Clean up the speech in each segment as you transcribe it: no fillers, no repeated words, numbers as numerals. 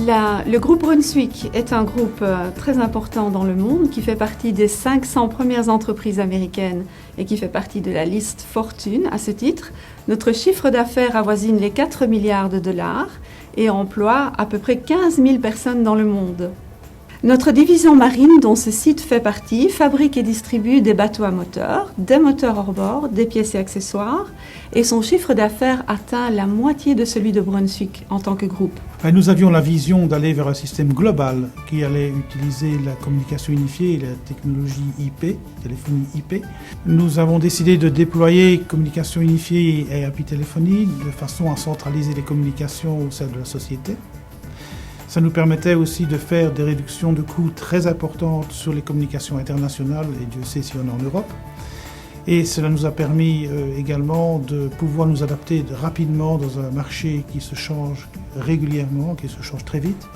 Le groupe Brunswick est un groupe très important dans le monde qui fait partie des 500 premières entreprises américaines et qui fait partie de la liste Fortune à ce titre. Notre chiffre d'affaires avoisine les 4 milliards de dollars et emploie à peu près 15 000 personnes dans le monde. Notre division marine, dont ce site fait partie, fabrique et distribue des bateaux à moteur, des moteurs hors-bord, des pièces et accessoires, et son chiffre d'affaires atteint la moitié de celui de Brunswick en tant que groupe. Nous avions la vision d'aller vers un système global qui allait utiliser la communication unifiée et la technologie IP, téléphonie IP. Nous avons décidé de déployer communication unifiée et IP téléphonie de façon à centraliser les communications au sein de la société. Ça nous permettait aussi de faire des réductions de coûts très importantes sur les communications internationales, et Dieu sait si on est en Europe. Et cela nous a permis également de pouvoir nous adapter rapidement dans un marché qui se change régulièrement, qui se change très vite.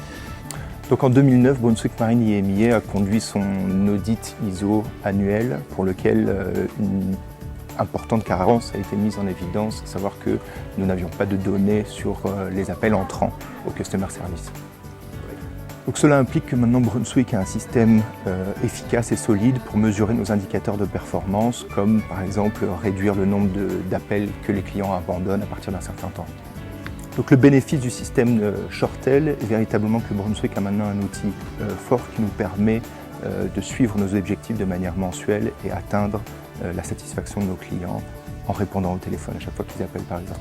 Donc en 2009, Brunswick Marine IMIA a conduit son audit ISO annuel pour lequel une importante carence a été mise en évidence, à savoir que nous n'avions pas de données sur les appels entrants au Customer Service. Donc cela implique que maintenant Brunswick a un système efficace et solide pour mesurer nos indicateurs de performance, comme par exemple réduire le nombre d'appels que les clients abandonnent à partir d'un certain temps. Donc le bénéfice du système Shortel est véritablement que Brunswick a maintenant un outil fort qui nous permet de suivre nos objectifs de manière mensuelle et atteindre la satisfaction de nos clients en répondant au téléphone à chaque fois qu'ils appellent par exemple.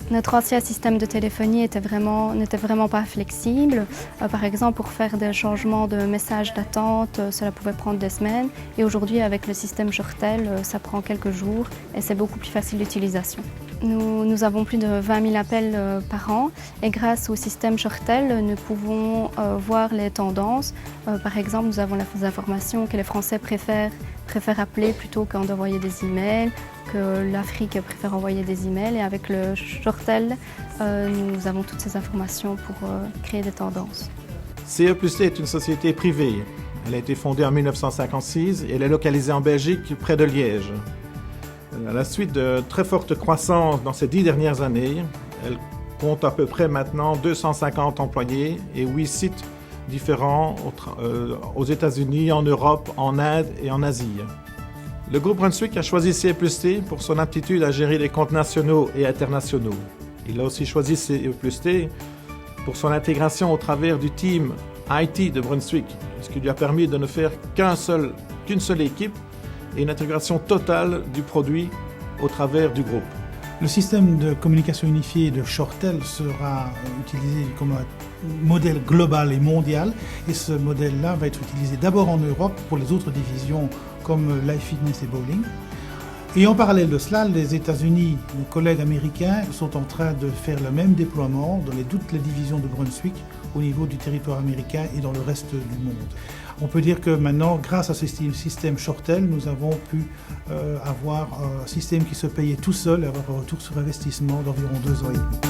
Notre ancien système de téléphonie n'était vraiment pas flexible. Par exemple, pour faire des changements de messages d'attente, cela pouvait prendre des semaines. Et aujourd'hui, avec le système Shortel, ça prend quelques jours et c'est beaucoup plus facile d'utilisation. Nous avons plus de 20 000 appels par an et grâce au système Shortel, nous pouvons voir les tendances. Par exemple, nous avons les informations que les Français préfèrent appeler plutôt qu'en d'envoyer des emails, que l'Afrique préfère envoyer des emails. Et avec le Shortel, nous avons toutes ces informations pour créer des tendances. CE+T est une société privée. Elle a été fondée en 1956 et elle est localisée en Belgique, près de Liège. À la suite de très forte croissance dans ces 10 dernières années, elle compte à peu près maintenant 250 employés et 8 sites différents aux États-Unis, en Europe, en Inde et en Asie. Le groupe Brunswick a choisi CE+T pour son aptitude à gérer les comptes nationaux et internationaux. Il a aussi choisi CE+T pour son intégration au travers du team IT de Brunswick, ce qui lui a permis de ne faire qu'une seule équipe et une intégration totale du produit au travers du groupe. Le système de communication unifiée de Shortel sera utilisé comme un modèle global et mondial, et ce modèle-là va être utilisé d'abord en Europe pour les autres divisions comme Live Fitness et Bowling. Et en parallèle de cela, les États-Unis, nos collègues américains, sont en train de faire le même déploiement dans toutes les divisions de Brunswick au niveau du territoire américain et dans le reste du monde. On peut dire que maintenant, grâce à ce système Shortel, nous avons pu avoir un système qui se payait tout seul et avoir un retour sur investissement d'environ 2 ans et demi.